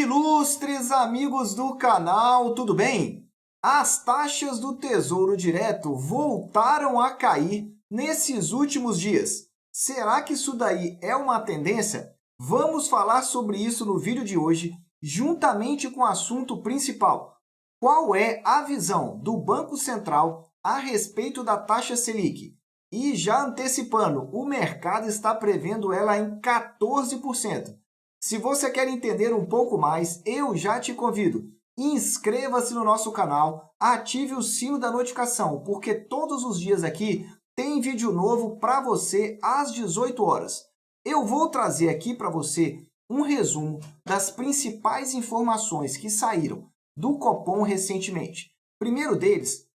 Ilustres amigos do canal, tudo bem? As taxas do Tesouro Direto voltaram a cair nesses últimos dias. Será que isso daí é uma tendência? Vamos falar sobre isso no vídeo de hoje, juntamente com o assunto principal. Qual é a visão do Banco Central a respeito da taxa Selic? E já antecipando, o mercado está prevendo ela em 14%. Se você quer entender um pouco mais, eu já te convido. Inscreva-se no nosso canal, ative o sino da notificação, porque todos os dias aqui tem vídeo novo para você às 18 horas. Eu vou trazer aqui para você um resumo das principais informações que saíram do Copom recentemente. Primeiro deles,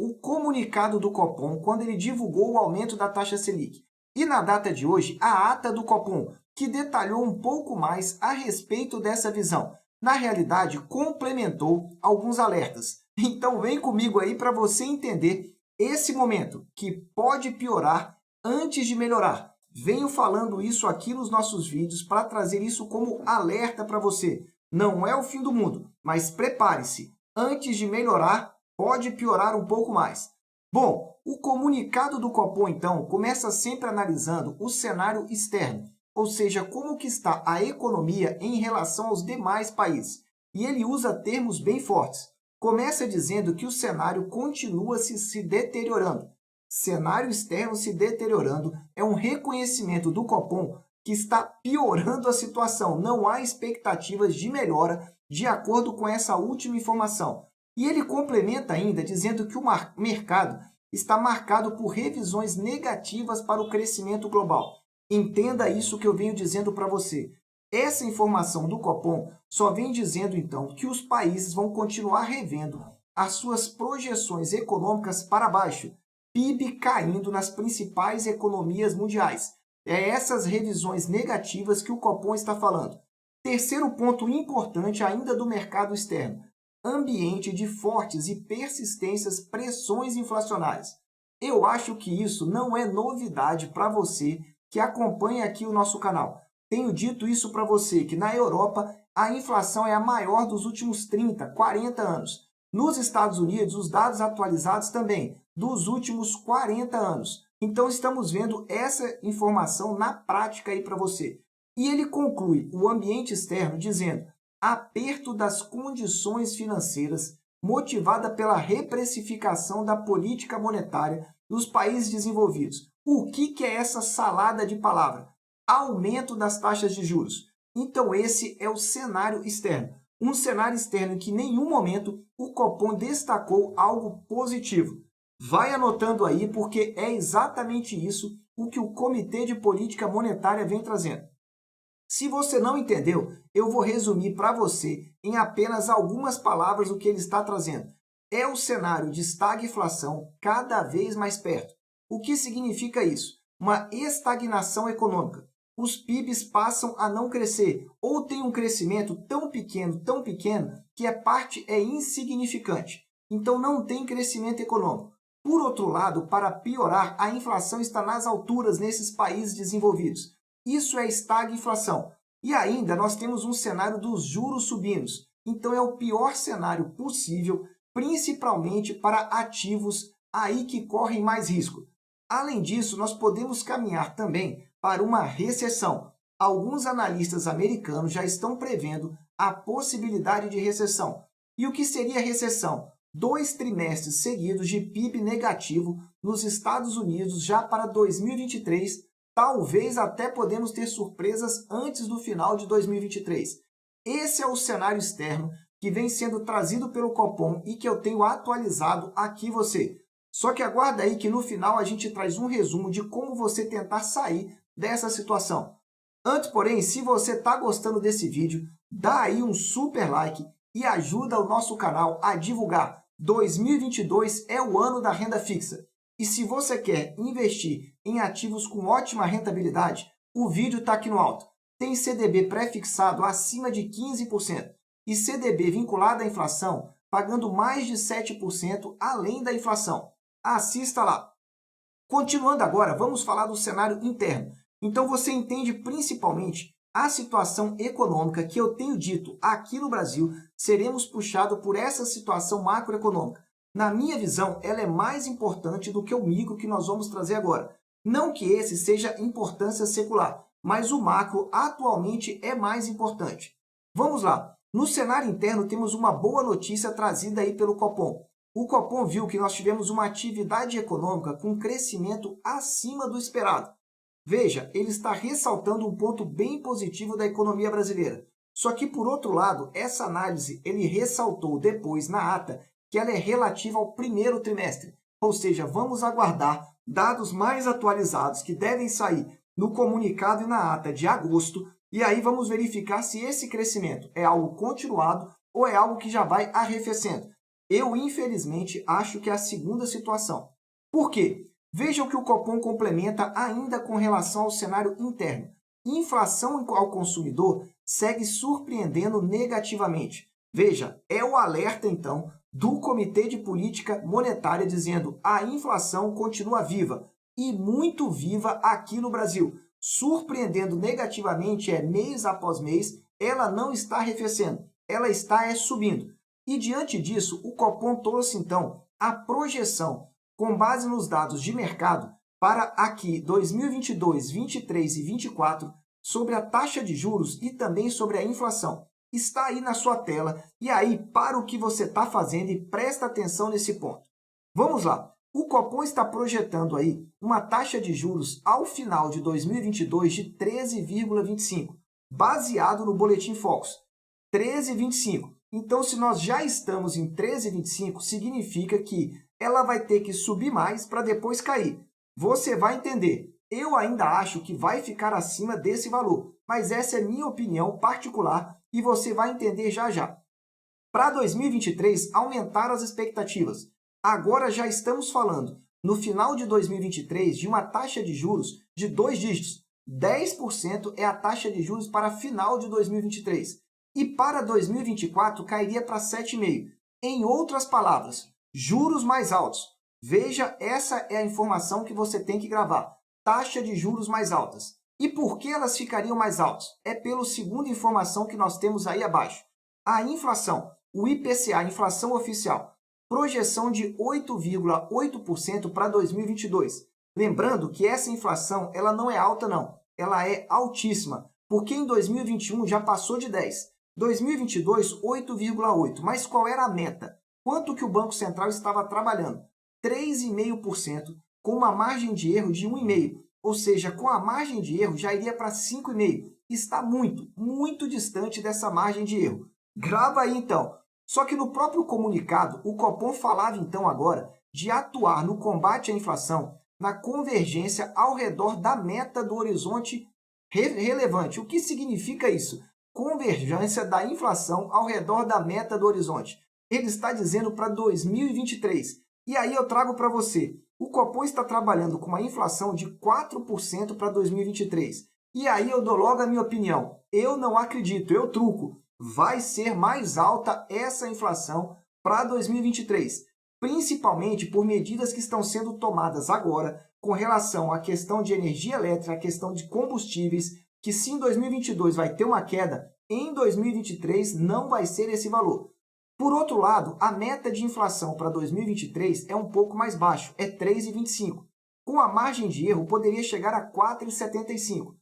o comunicado do Copom quando ele divulgou o aumento da taxa Selic. E na data de hoje, a ata do Copom, que detalhou um pouco mais a respeito dessa visão. Na realidade, complementou alguns alertas. Então vem comigo aí para você entender esse momento, que pode piorar antes de melhorar. Venho falando isso aqui nos nossos vídeos para trazer isso como alerta para você. Não é o fim do mundo, mas prepare-se. Antes de melhorar, pode piorar um pouco mais. Bom, o comunicado do Copom, então, começa sempre analisando o cenário externo, ou seja, como que está a economia em relação aos demais países. E ele usa termos bem fortes. Começa dizendo que o cenário continua se deteriorando. Cenário externo se deteriorando é um reconhecimento do Copom que está piorando a situação. Não há expectativas de melhora de acordo com essa última informação. E ele complementa ainda dizendo que o mercado está marcado por revisões negativas para o crescimento global. Entenda isso que eu venho dizendo para você. Essa informação do Copom só vem dizendo, então, que os países vão continuar revendo as suas projeções econômicas para baixo, PIB caindo nas principais economias mundiais. É essas revisões negativas que o Copom está falando. Terceiro ponto importante ainda do mercado externo, ambiente de fortes e persistentes pressões inflacionárias. Eu acho que isso não é novidade para você que acompanha aqui o nosso canal. Tenho dito isso para você, que na Europa a inflação é a maior dos últimos 30, 40 anos. Nos Estados Unidos, os dados atualizados também, dos últimos 40 anos. Então, estamos vendo essa informação na prática aí para você. E ele conclui o ambiente externo dizendo aperto das condições financeiras motivada pela reprecificação da política monetária dos países desenvolvidos. O que é essa salada de palavra? Aumento das taxas de juros. Então esse é o cenário externo. Um cenário externo em que em nenhum momento o Copom destacou algo positivo. Vai anotando aí porque é exatamente isso o que o Comitê de Política Monetária vem trazendo. Se você não entendeu, eu vou resumir para você em apenas algumas palavras o que ele está trazendo. É o cenário de estagflação cada vez mais perto. O que significa isso? Uma estagnação econômica. Os PIBs passam a não crescer ou tem um crescimento tão pequeno, que a parte é insignificante. Então não tem crescimento econômico. Por outro lado, para piorar, a inflação está nas alturas nesses países desenvolvidos. Isso é estagflação. E ainda nós temos um cenário dos juros subindo. Então é o pior cenário possível, principalmente para ativos aí que correm mais risco. Além disso, nós podemos caminhar também para uma recessão. Alguns analistas americanos já estão prevendo a possibilidade de recessão. E o que seria recessão? 2 trimestres seguidos de PIB negativo nos Estados Unidos já para 2023. Talvez até podemos ter surpresas antes do final de 2023. Esse é o cenário externo que vem sendo trazido pelo Copom e que eu tenho atualizado aqui você. Só que aguarda aí que no final a gente traz um resumo de como você tentar sair dessa situação. Antes, porém, se você está gostando desse vídeo, dá aí um super like e ajuda o nosso canal a divulgar. 2022 é o ano da renda fixa. E se você quer investir em ativos com ótima rentabilidade, o vídeo está aqui no alto. Tem CDB pré-fixado acima de 15% e CDB vinculado à inflação pagando mais de 7% além da inflação. Assista lá. Continuando agora, vamos falar do cenário interno. Então você entende principalmente a situação econômica que eu tenho dito aqui no Brasil, seremos puxados por essa situação macroeconômica. Na minha visão, ela é mais importante do que o micro que nós vamos trazer agora. Não que esse seja importância secular, mas o macro atualmente é mais importante. Vamos lá. No cenário interno, temos uma boa notícia trazida aí pelo Copom. O Copom viu que nós tivemos uma atividade econômica com crescimento acima do esperado. Veja, ele está ressaltando um ponto bem positivo da economia brasileira. Só que, por outro lado, essa análise ele ressaltou depois na ata que ela é relativa ao primeiro trimestre. Ou seja, vamos aguardar dados mais atualizados que devem sair no comunicado e na ata de agosto, e aí vamos verificar se esse crescimento é algo continuado ou é algo que já vai arrefecendo. Eu, infelizmente, acho que é a segunda situação. Por quê? Veja o que o Copom complementa ainda com relação ao cenário interno. Inflação ao consumidor segue surpreendendo negativamente. Veja, é o alerta, então, do Comitê de Política Monetária dizendo a inflação continua viva, e muito viva aqui no Brasil. Surpreendendo negativamente mês após mês, ela não está arrefecendo, ela está subindo. E diante disso, o Copom trouxe então a projeção com base nos dados de mercado para aqui 2022, 23 e 24 sobre a taxa de juros e também sobre a inflação. Está aí na sua tela e aí para o que você está fazendo e presta atenção nesse ponto. Vamos lá. O Copom está projetando aí uma taxa de juros ao final de 2022 de 13,25, baseado no Boletim Focus. 13,25. Então, se nós já estamos em 13,25, significa que ela vai ter que subir mais para depois cair. Você vai entender. Eu ainda acho que vai ficar acima desse valor, mas essa é minha opinião particular e você vai entender já já. Para 2023, aumentaram as expectativas. Agora já estamos falando, no final de 2023, de uma taxa de juros de 2 dígitos. 10% é a taxa de juros para final de 2023. E para 2024 cairia para 7,5%. Em outras palavras, juros mais altos. Veja, essa é a informação que você tem que gravar. Taxa de juros mais altas. E por que elas ficariam mais altas? É pela segunda informação que nós temos aí abaixo. A inflação, o IPCA, inflação oficial, projeção de 8,8% para 2022. Lembrando que essa inflação ela não é alta não, ela é altíssima, porque em 2021 já passou de 10%. 2022, 8,8%. Mas qual era a meta? Quanto que o Banco Central estava trabalhando? 3,5%, com uma margem de erro de 1,5%. Ou seja, com a margem de erro já iria para 5,5%. Está muito distante dessa margem de erro. Grava aí então. Só que no próprio comunicado, o Copom falava então agora de atuar no combate à inflação, na convergência ao redor da meta do horizonte relevante. O que significa isso? Convergência da inflação ao redor da meta do horizonte. Ele está dizendo para 2023. E aí eu trago para você. O Copom está trabalhando com uma inflação de 4% para 2023. E aí eu dou logo a minha opinião. Eu não acredito, eu truco. Vai ser mais alta essa inflação para 2023. Principalmente por medidas que estão sendo tomadas agora com relação à questão de energia elétrica, à questão de combustíveis, que se em 2022 vai ter uma queda, em 2023 não vai ser esse valor. Por outro lado, a meta de inflação para 2023 é um pouco mais baixo, é 3,25. Com a margem de erro, poderia chegar a 4,75.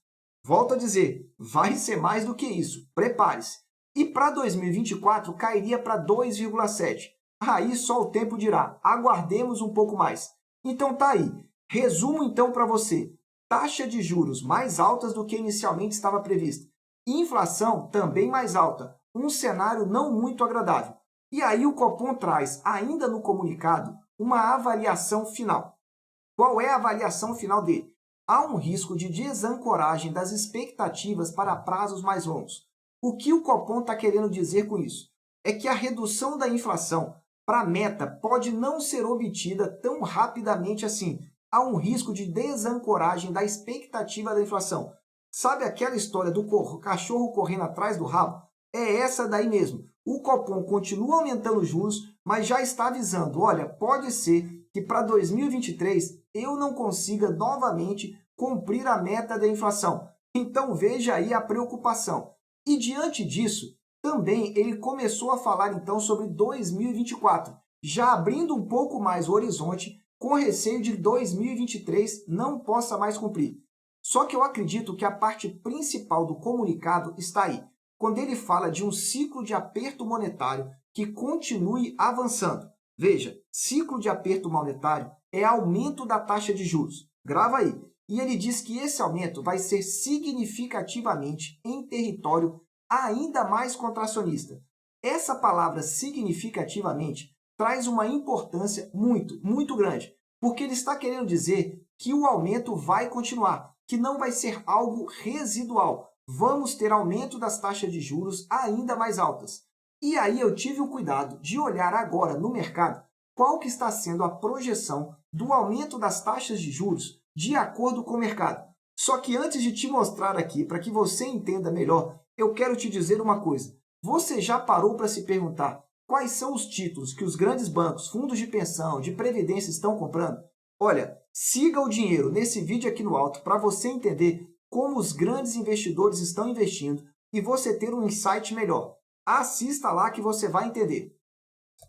Volto a dizer, vai ser mais do que isso, prepare-se. E para 2024 cairia para 2,7. Aí só o tempo dirá, aguardemos um pouco mais. Então tá aí, resumo então para você. Taxa de juros mais altas do que inicialmente estava prevista. Inflação também mais alta, um cenário não muito agradável. E aí o Copom traz, ainda no comunicado, uma avaliação final. Qual é a avaliação final dele? Há um risco de desancoragem das expectativas para prazos mais longos. O que o Copom está querendo dizer com isso? É que a redução da inflação para a meta pode não ser obtida tão rapidamente assim. Há um risco de desancoragem da expectativa da inflação. Sabe aquela história do cachorro correndo atrás do rabo? É essa daí mesmo. O Copom continua aumentando os juros, mas já está avisando, olha, pode ser que para 2023 eu não consiga novamente cumprir a meta da inflação. Então veja aí a preocupação. E diante disso, também ele começou a falar então sobre 2024, já abrindo um pouco mais o horizonte, com receio de 2023 não possa mais cumprir. Só que eu acredito que a parte principal do comunicado está aí, quando ele fala de um ciclo de aperto monetário que continue avançando. Veja, ciclo de aperto monetário é aumento da taxa de juros. Grava aí. E ele diz que esse aumento vai ser significativamente em território ainda mais contracionista. Essa palavra significativamente traz uma importância muito grande, porque ele está querendo dizer que o aumento vai continuar, que não vai ser algo residual. Vamos ter aumento das taxas de juros ainda mais altas. E aí eu tive o cuidado de olhar agora no mercado qual que está sendo a projeção do aumento das taxas de juros de acordo com o mercado. Só que antes de te mostrar aqui, para que você entenda melhor, eu quero te dizer uma coisa. Você já parou para se perguntar quais são os títulos que os grandes bancos, fundos de pensão, de previdência estão comprando? Olha, siga o dinheiro nesse vídeo aqui no alto para você entender como os grandes investidores estão investindo e você ter um insight melhor. Assista lá que você vai entender.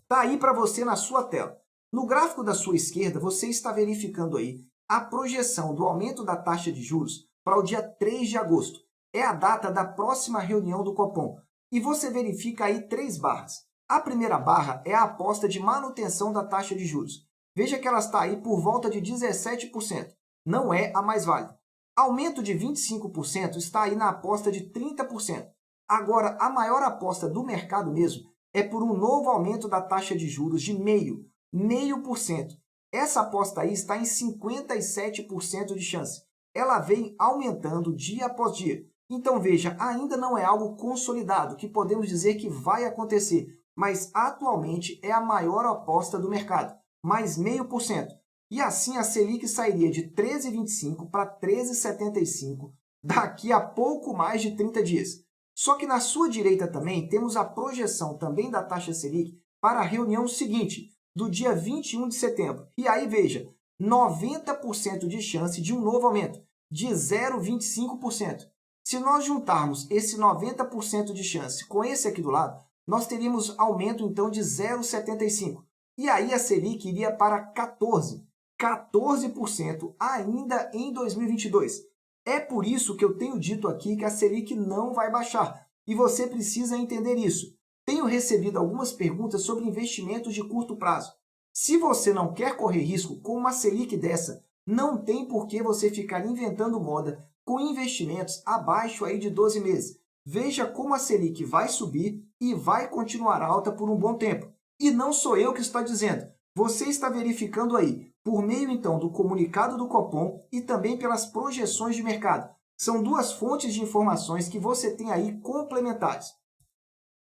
Está aí para você na sua tela. No gráfico da sua esquerda, você está verificando aí a projeção do aumento da taxa de juros para o dia 3 de agosto. É a data da próxima reunião do Copom. E você verifica aí 3 barras. A primeira barra é a aposta de manutenção da taxa de juros. Veja que ela está aí por volta de 17%. Não é a mais válida. Aumento de 25% está aí na aposta de 30%. Agora, a maior aposta do mercado mesmo é por um novo aumento da taxa de juros de 0,5%. Essa aposta aí está em 57% de chance. Ela vem aumentando dia após dia. Então veja, ainda não é algo consolidado, que podemos dizer que vai acontecer, mas atualmente é a maior aposta do mercado, mais 0,5%. E assim a Selic sairia de 13,25 para 13,75 daqui a pouco mais de 30 dias. Só que na sua direita também temos a projeção também da taxa Selic para a reunião seguinte, do dia 21 de setembro. E aí, veja, 90% de chance de um novo aumento, de 0,25%. Se nós juntarmos esse 90% de chance com esse aqui do lado, nós teríamos aumento, então, de 0,75%. E aí a Selic iria para 14% ainda em 2022. É por isso que eu tenho dito aqui que a Selic não vai baixar. E você precisa entender isso. Tenho recebido algumas perguntas sobre investimentos de curto prazo. Se você não quer correr risco com uma Selic dessa, não tem por que você ficar inventando moda com investimentos abaixo aí de 12 meses. Veja como a Selic vai subir e vai continuar alta por um bom tempo. E não sou eu que estou dizendo. Você está verificando aí, por meio então do comunicado do Copom e também pelas projeções de mercado. São duas fontes de informações que você tem aí complementares.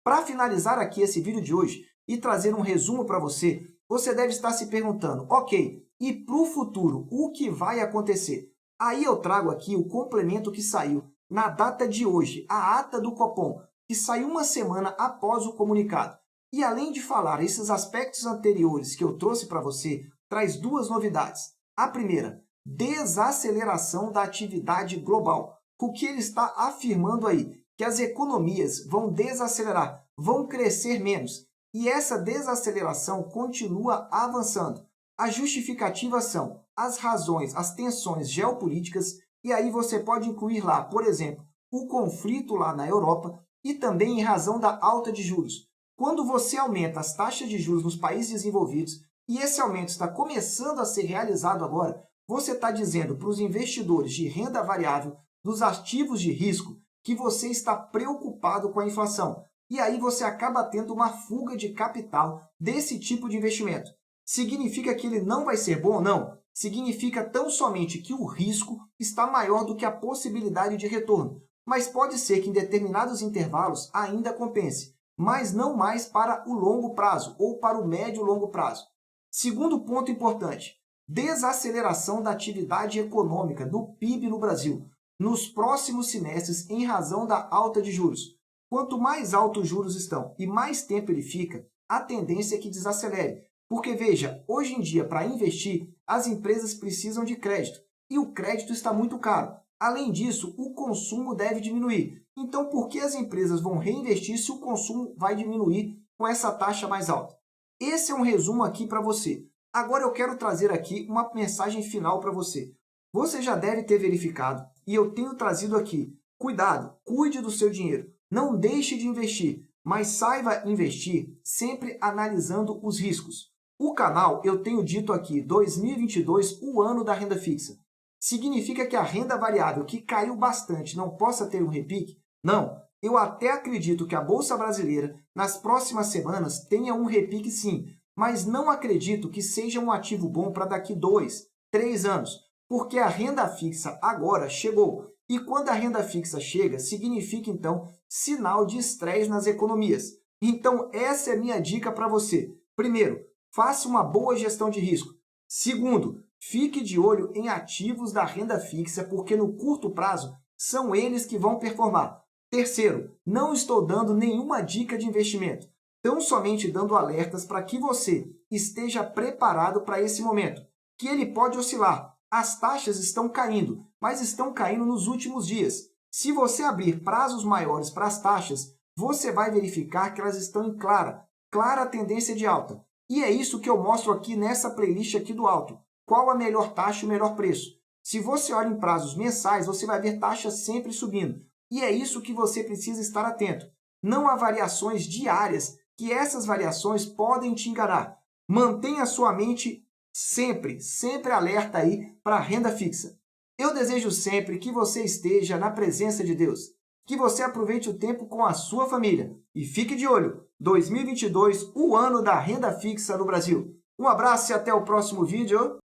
Para finalizar aqui esse vídeo de hoje e trazer um resumo para você, você deve estar se perguntando, ok, e para o futuro, o que vai acontecer? Aí eu trago aqui o complemento que saiu na data de hoje, a ata do Copom, que saiu uma semana após o comunicado. E além de falar esses aspectos anteriores que eu trouxe para você, traz duas novidades. A primeira, desaceleração da atividade global. O que ele está afirmando aí? Que as economias vão desacelerar, vão crescer menos. E essa desaceleração continua avançando. As justificativas são as razões, as tensões geopolíticas, e aí você pode incluir lá, por exemplo, o conflito lá na Europa e também em razão da alta de juros. Quando você aumenta as taxas de juros nos países desenvolvidos, e esse aumento está começando a ser realizado agora, você está dizendo para os investidores de renda variável, dos ativos de risco, que você está preocupado com a inflação. E aí você acaba tendo uma fuga de capital desse tipo de investimento. Significa que ele não vai ser bom? Não. Significa tão somente que o risco está maior do que a possibilidade de retorno. Mas pode ser que em determinados intervalos ainda compense, mas não mais para o longo prazo ou para o médio e longo prazo. Segundo ponto importante, desaceleração da atividade econômica, do PIB no Brasil, nos próximos semestres em razão da alta de juros. Quanto mais altos os juros estão e mais tempo ele fica, a tendência é que desacelere. Porque, veja, hoje em dia, para investir, as empresas precisam de crédito. E o crédito está muito caro. Além disso, o consumo deve diminuir. Então, por que as empresas vão reinvestir se o consumo vai diminuir com essa taxa mais alta? Esse é um resumo aqui para você. Agora eu quero trazer aqui uma mensagem final para você. Você já deve ter verificado, e eu tenho trazido aqui, cuidado, cuide do seu dinheiro. Não deixe de investir, mas saiba investir sempre analisando os riscos. O canal, eu tenho dito aqui, 2022, o ano da renda fixa. Significa que a renda variável, que caiu bastante, não possa ter um repique? Não. Eu até acredito que a Bolsa Brasileira, nas próximas semanas, tenha um repique sim, mas não acredito que seja um ativo bom para daqui 2, 3 anos, porque a renda fixa agora chegou. E quando a renda fixa chega, significa então sinal de estresse nas economias. Então essa é a minha dica para você. Primeiro, faça uma boa gestão de risco. Segundo, fique de olho em ativos da renda fixa, porque no curto prazo são eles que vão performar. Terceiro, não estou dando nenhuma dica de investimento, tão somente dando alertas para que você esteja preparado para esse momento, que ele pode oscilar. As taxas estão caindo, mas estão caindo nos últimos dias. Se você abrir prazos maiores para as taxas, você vai verificar que elas estão em clara tendência de alta. E é isso que eu mostro aqui nessa playlist aqui do alto. Qual a melhor taxa e o melhor preço? Se você olha em prazos mensais, você vai ver taxas sempre subindo. E é isso que você precisa estar atento. Não há variações diárias, que essas variações podem te enganar. Mantenha sua mente sempre alerta aí para a renda fixa. Eu desejo sempre que você esteja na presença de Deus, que você aproveite o tempo com a sua família e fique de olho, 2022, o ano da renda fixa no Brasil. Um abraço e até o próximo vídeo.